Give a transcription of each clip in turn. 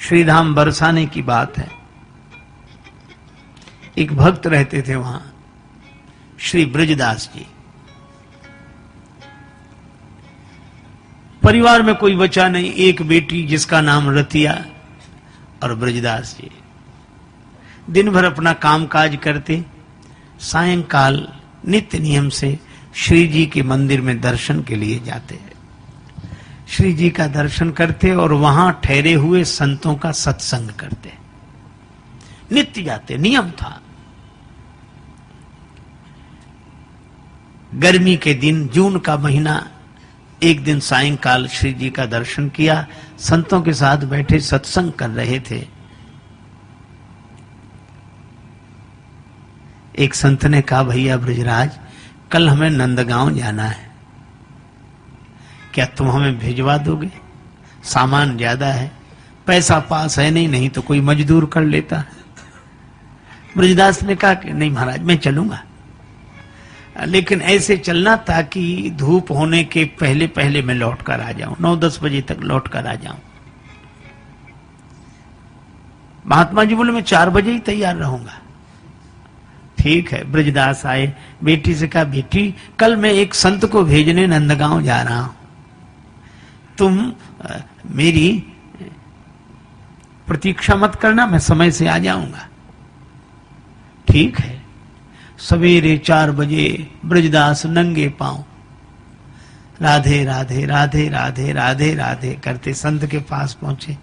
श्रीधाम बरसाने की बात है। एक भक्त रहते थे वहां, श्री ब्रजदास जी। परिवार में कोई बचा नहीं, एक बेटी जिसका नाम रतिया और ब्रजदास जी। दिन भर अपना कामकाज करते, सायंकाल नित्य नियम से श्री जी के मंदिर में दर्शन के लिए जाते। श्री जी का दर्शन करते और वहां ठहरे हुए संतों का सत्संग करते। नित्य जाते, नियम था। गर्मी के दिन, जून का महीना, एक दिन सायंकाल श्री जी का दर्शन किया, संतों के साथ बैठे सत्संग कर रहे थे। एक संत ने कहा, भैया ब्रजराज, कल हमें नंदगांव जाना है, क्या तुम हमें भिजवा दोगे? सामान ज्यादा है, पैसा पास है नहीं तो कोई मजदूर कर लेता। ब्रजदास ने कहा कि नहीं महाराज, मैं चलूंगा, लेकिन ऐसे चलना ताकि धूप होने के पहले पहले मैं लौट कर आ जाऊं, 9-10 बजे तक लौट कर आ जाऊं। महात्मा जी बोले, मैं 4 बजे ही तैयार रहूंगा। ठीक है। ब्रजदास आए, बेटी से कहा, बेटी कल मैं एक संत को भेजने नंदगांव जा रहा हूं, तुम मेरी प्रतीक्षा मत करना, मैं समय से आ जाऊंगा। ठीक है। सवेरे 4 बजे ब्रजदास नंगे पांव राधे राधे राधे राधे राधे राधे करते संत के पास पहुंचे।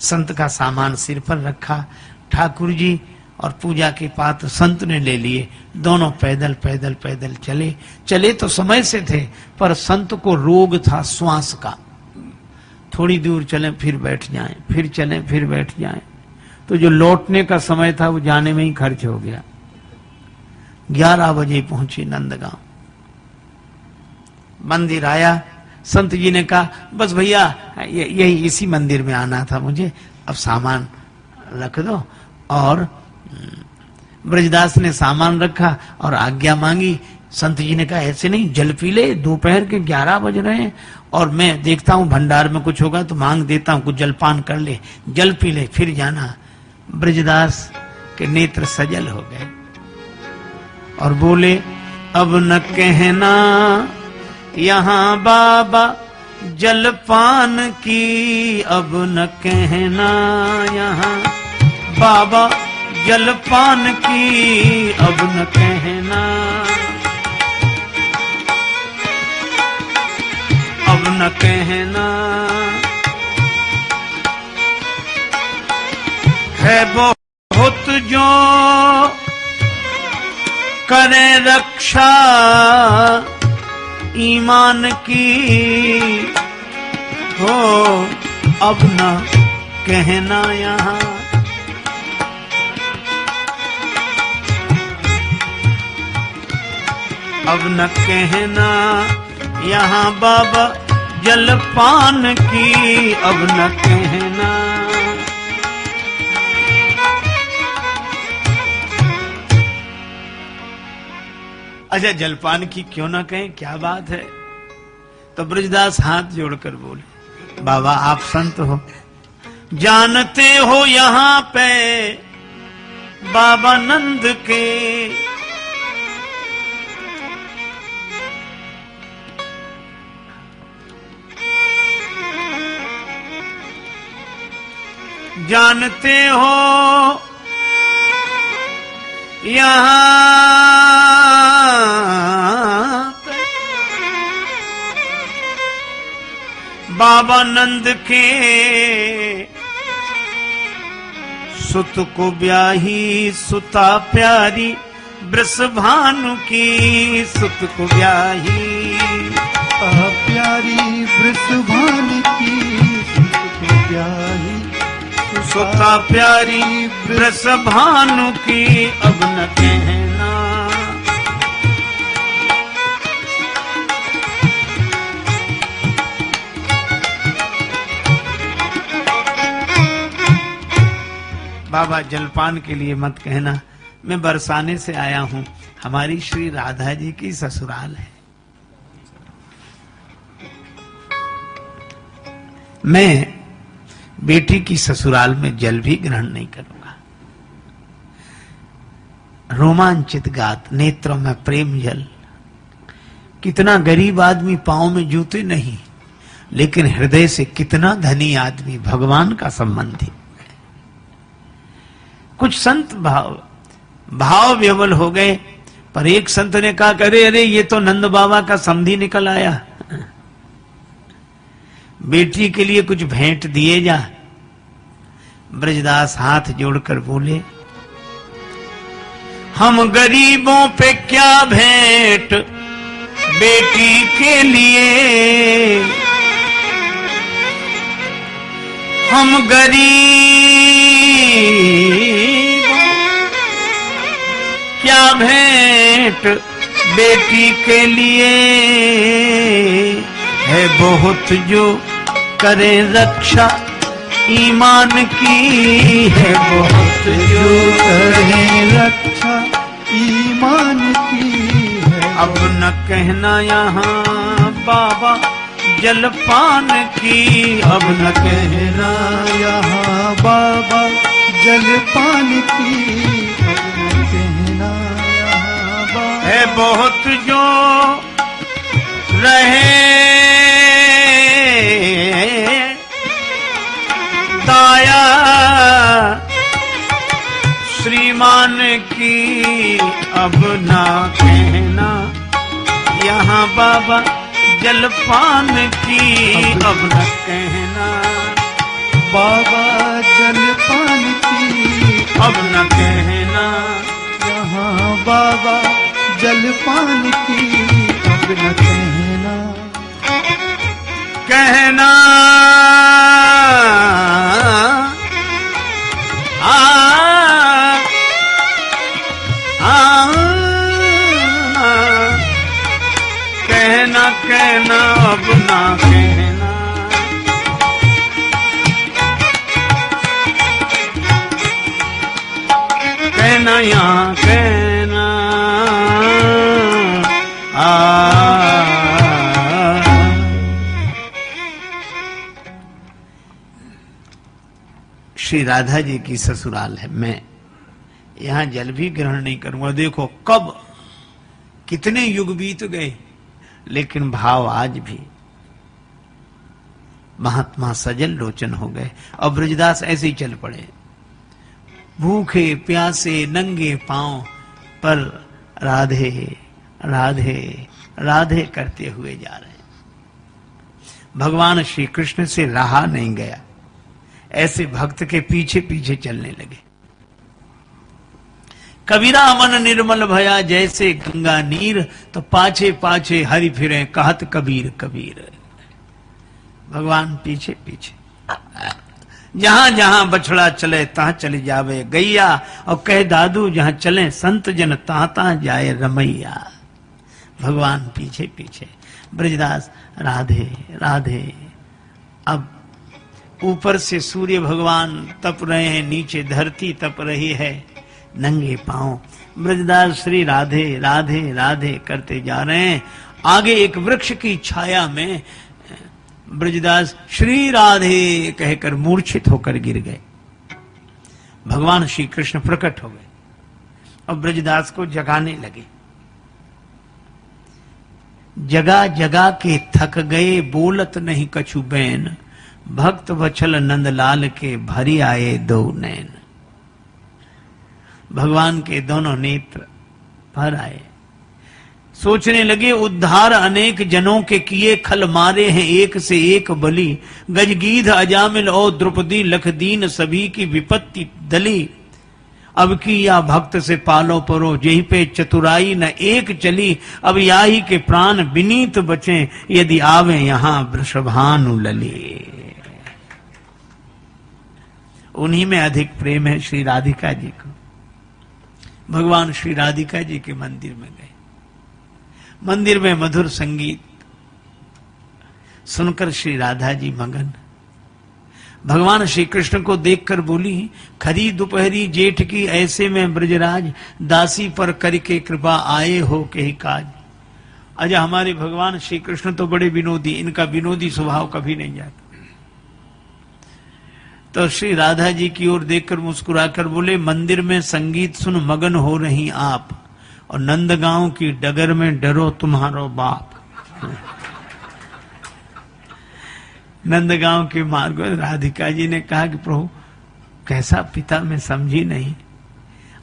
संत का सामान सिर पर रखा, ठाकुर जी और पूजा के पात्र संत ने ले लिए। दोनों पैदल पैदल पैदल चले। चले तो समय से थे, पर संत को रोग था श्वास का। थोड़ी दूर चले फिर बैठ जाएं, फिर चले फिर बैठ जाएं, तो जो लौटने का समय था वो जाने में ही खर्च हो गया। 11 बजे पहुंचे नंदगांव। मंदिर आया, संत जी ने कहा, बस भैया यही इसी मंदिर में आना था मुझे, अब सामान रख दो। और ब्रजदास ने सामान रखा और आज्ञा मांगी। संत जी ने कहा, ऐसे नहीं, जल पी ले, दोपहर के 11 बज रहे हैं और मैं देखता हूं भंडार में कुछ होगा तो मांग देता हूं, कुछ जलपान कर ले, जल पी ले फिर जाना। ब्रजदास के नेत्र सजल हो गए और बोले, अब न कहना यहाँ बाबा जलपान की, अब न कहना यहाँ बाबा जलपान की, अब न कहना, अब न कहना। है बहुत जो करे रक्षा ईमान की, हो अब न कहना यहाँ, अब न कहना यहाँ बाबा जलपान की, अब न कहना। अच्छा, जलपान की क्यों ना कहें, क्या बात है? तो ब्रजदास हाथ जोड़कर बोले, बाबा आप संत हो, जानते हो यहाँ पे बाबा नंद के जानते हो यहाँ पे बाबा नंद के सुत को ब्याही सुता प्यारी वृषभानु की, सुत को ब्याही प्यारी वृषभानु की, सुत को ब्याही सुता प्यारी वृषभानु की, अब न कहना। बाबा जलपान के लिए मत कहना, मैं बरसाने से आया हूं, हमारी श्री राधा जी की ससुराल है। मैं बेटी की ससुराल में जल भी ग्रहण नहीं करूंगा। रोमांचित गात नेत्रों में प्रेम जल। कितना गरीब आदमी पांव में जूते नहीं, लेकिन हृदय से कितना धनी आदमी, भगवान का संबंधी। कुछ संत भाव विह्वल हो गए, पर एक संत ने कहा, अरे अरे ये तो नंद बाबा का समधी निकल आया, बेटी के लिए कुछ भेंट दिए जा। ब्रजदास हाथ जोड़कर बोले, हम गरीबों पे क्या भेंट बेटी के लिए, हम गरीब क्या भेंट बेटी के लिए, है बहुत जो करे रक्षा ईमान की, है बहुत जो करे रक्षा ईमान की है। अब न कहना यहाँ बाबा जलपान की, अब न कहना यहाँ बाबा जलपान की, अब न कहना यहाँ बाबा। है बहुत जो रहे दाया श्रीमान की, अब ना कहना यहाँ बाबा जलपान की, अब न कहना बाबा जलपान की, अब न कहना यहाँ बाबा जलपान की, अब न कहना कहना कहना अब ना कहना, कहना यहाँ कहना श्री राधा जी की ससुराल है, मैं यहां जल भी ग्रहण नहीं करूंगा। देखो कब कितने युग बीत गए, लेकिन भाव आज भी महात्मा सजल लोचन हो गए। और ब्रजदास ऐसे ही चल पड़े, भूखे प्यासे नंगे पांव पर राधे राधे राधे करते हुए जा रहे हैं। भगवान श्री कृष्ण से रहा नहीं गया, ऐसे भक्त के पीछे पीछे चलने लगे। कबीरा मन निर्मल भया जैसे गंगा नीर, तो पाछे पाछे हरि फिरे कहत कबीर कबीर। भगवान पीछे पीछे, जहां जहां बछड़ा चले तहां चली जावे गैया, और कह दादू जहां चले संत जन तहां तहां जाए रमैया। भगवान पीछे पीछे, ब्रजदास राधे राधे। अब ऊपर से सूर्य भगवान तप रहे हैं, नीचे धरती तप रही है, नंगे पांव ब्रजदास श्री राधे राधे राधे करते जा रहे हैं। आगे एक वृक्ष की छाया में ब्रजदास श्री राधे कहकर मूर्छित होकर गिर गए। भगवान श्री कृष्ण प्रकट हो गए और ब्रजदास को जगाने लगे। जगा जगा के थक गए, बोलत नहीं कछु बैन, भक्त वछल नंदलाल के भरी आए दो नैन। भगवान के दोनों नेत्र भर आए। सोचने लगे, उद्धार अनेक जनों के किए, खल मारे हैं एक से एक बलि। गजगीध अजामिल और द्रौपदी लखदीन, सभी की विपत्ति दली। अब की या भक्त से पालो परो, जेहि पे चतुराई न एक चली। अब याही के प्राण विनीत बचे, यदि आवे यहाँ वृषभानु लली। उन्हीं में अधिक प्रेम है श्री राधिका जी को। भगवान श्री राधिका जी के मंदिर में गए। मंदिर में मधुर संगीत सुनकर श्री राधा जी मगन। भगवान श्री कृष्ण को देखकर बोली, खरी दोपहरी जेठ की, ऐसे में ब्रजराज, दासी पर करके कृपा आए हो कही काज। अच्छा, हमारे भगवान श्री कृष्ण तो बड़े विनोदी, इनका विनोदी स्वभाव कभी नहीं जाता। तो श्री राधा जी की ओर देखकर मुस्कुराकर बोले, मंदिर में संगीत सुन मगन हो रही आप, और नंदगांव की डगर में डरो तुम्हारो बाप। नंदगांव के मार्ग में राधिका जी ने कहा कि प्रभु कैसा पिता मैं समझी नहीं।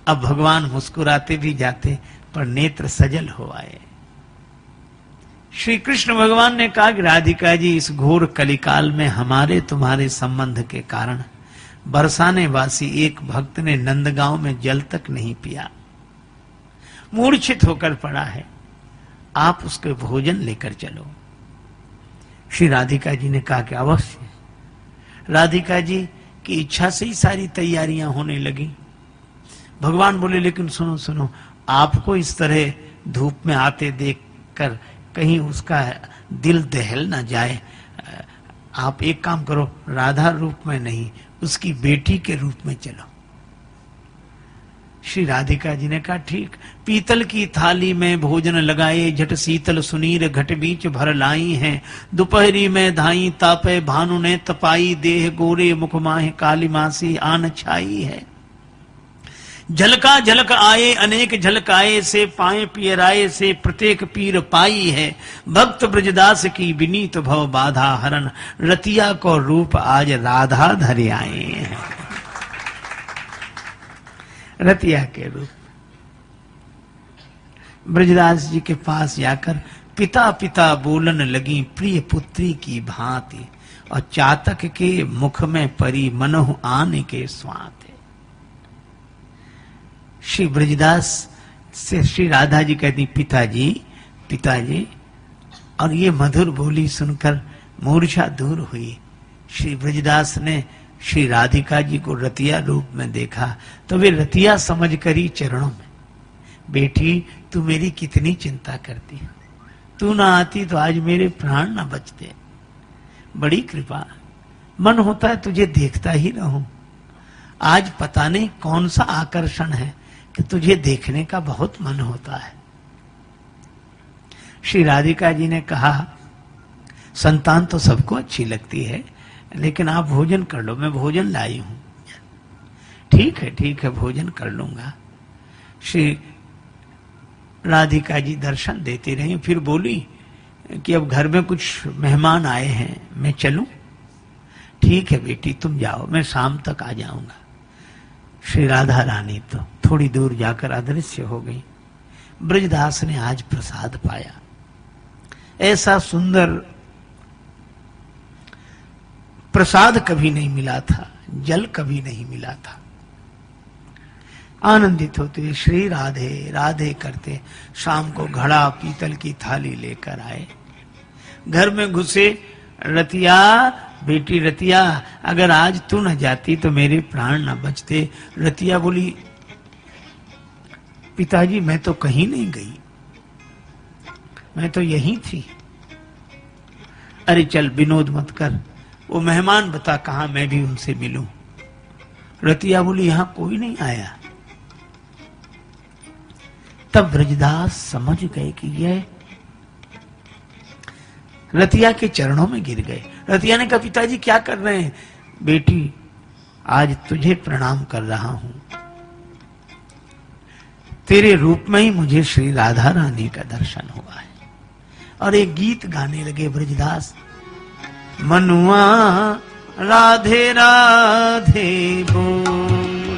अब भगवान मुस्कुराते भी जाते पर नेत्र सजल हो आए। श्री कृष्ण भगवान ने कहा कि राधिका जी, इस घोर कलिकाल में हमारे तुम्हारे संबंध के कारण बरसाने वासी एक भक्त ने नंदगांव में जल तक नहीं पिया, मूर्छित होकर पड़ा है, आप उसके भोजन लेकर चलो। श्री राधिका जी ने कहा कि अवश्य। राधिका जी की इच्छा से ही सारी तैयारियां होने लगी। भगवान बोले, लेकिन सुनो सुनो, आपको इस तरह धूप में आते देखकर कहीं उसका दिल दहल ना जाए, आप एक काम करो, राधा रूप में नहीं, उसकी बेटी के रूप में चलो। श्री राधिका जी ने कहा ठीक। पीतल की थाली में भोजन लगाए, झट शीतल सुनीर घट बीच भर लाई हैं, दोपहरी में धाई तापे भानु ने तपाई, देह गोरे मुख माहे काली मासी आन छाई है। झलका झलक आए अनेक झलकाए, से पाए पियराए से प्रत्येक पीर पाई है। भक्त ब्रजदास की विनीत भव बाधा हरण, रतिया को रूप आज राधा धरे आए हैं। रतिया के रूप ब्रजदास जी के पास जाकर पिता पिता बोलन लगी, प्रिय पुत्री की भांति, और चातक के मुख में परी मनहु आने के स्वात। श्री ब्रजदास से श्री राधा जी कहती, पिताजी पिताजी, और ये मधुर बोली सुनकर मूर्छा दूर हुई। श्री ब्रजदास ने श्री राधिका जी को रतिया रूप में देखा तो वे रतिया समझ कर ही चरणों में, बेटी तू मेरी कितनी चिंता करती, तू ना आती तो आज मेरे प्राण ना बचते, बड़ी कृपा, मन होता है तुझे देखता ही रहूं, आज पता नहीं कौन सा आकर्षण है कि तुझे देखने का बहुत मन होता है। श्री राधिका जी ने कहा, संतान तो सबको अच्छी लगती है, लेकिन आप भोजन कर लो, मैं भोजन लाई हूं। ठीक है भोजन कर लूंगा। श्री राधिका जी दर्शन देती रही, फिर बोली कि अब घर में कुछ मेहमान आए हैं, मैं चलूं? ठीक है बेटी तुम जाओ, मैं शाम तक आ जाऊंगा। श्री राधा रानी तो थोड़ी दूर जाकर अदृश्य हो गई। ब्रजदास ने आज प्रसाद पाया, ऐसा सुंदर प्रसाद कभी नहीं मिला था, जल कभी नहीं मिला था। आनंदित होते श्री राधे राधे करते शाम को घड़ा पीतल की थाली लेकर आए। घर में घुसे, रतिया बेटी रतिया, अगर आज तू न जाती तो मेरे प्राण न बचते। रतिया बोली, पिताजी मैं तो कहीं नहीं गई, मैं तो यहीं थी। अरे चल विनोद मत कर, वो मेहमान बता कहां, मैं भी उनसे मिलूं। रतिया बोली, यहां कोई नहीं आया। तब ब्रजदास समझ गए कि यह रतिया के चरणों में गिर गए। रतिया ने कहा, पिताजी क्या कर रहे हैं? बेटी आज तुझे प्रणाम कर रहा हूं, तेरे रूप में ही मुझे श्री राधा रानी का दर्शन हुआ है। और एक गीत गाने लगे ब्रजदास, मनुआ राधे राधे बोल,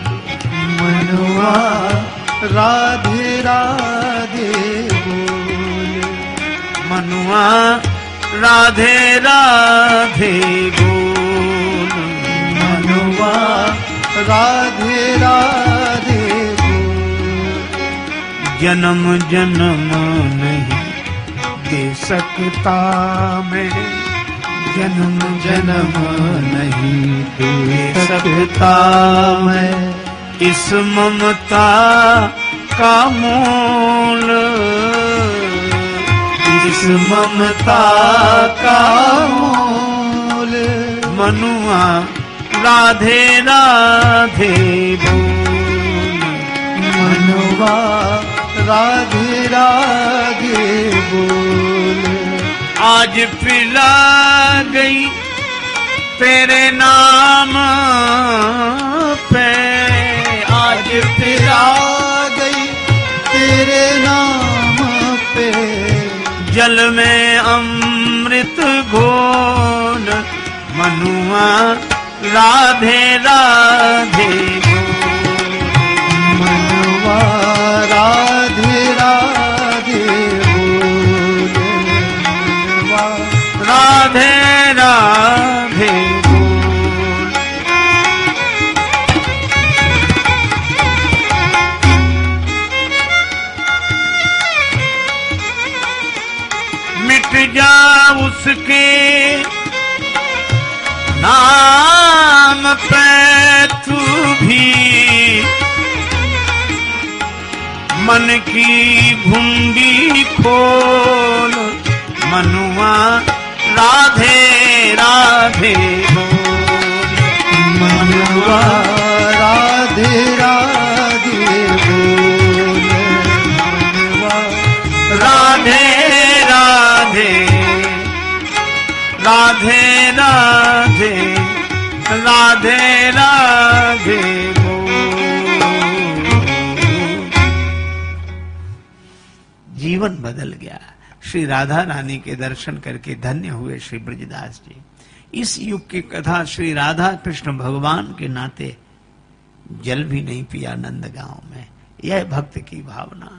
मनुआ राधे राधे बोल, मनुआ राधे राधे बोल, मनुआ राधे राधे बोल, जन्म जन्म नहीं दे सकता मैं, जन्म जन्म नहीं दे सकता मैं, इस ममता का मोल, इस ममता का मोल, मनुआ राधे राधे बोल, मनुआ राधे राधे बोल, आज पिला गई तेरे नाम पे आज फिर आ गई तेरे नाम पे, जल में अमृत घोल मनुआ राधे राधे मनवा राधे राधे बोले, मनवा राधे राधे बोल। मिट जा उसके नाम पे तू भी, मन की भुंगी खोल मनुआ राधे राधे बोल। मनवा राधे राधे बोले, मनवा राधे राधे राधे राधे राधे राधे बोल। जीवन बदल गया। श्री राधा रानी के दर्शन करके धन्य हुए श्री ब्रजदास जी। इस युग की कथा श्री राधा कृष्ण भगवान के नाते जल भी नहीं पिया नंद गांव में। यह भक्त की भावना।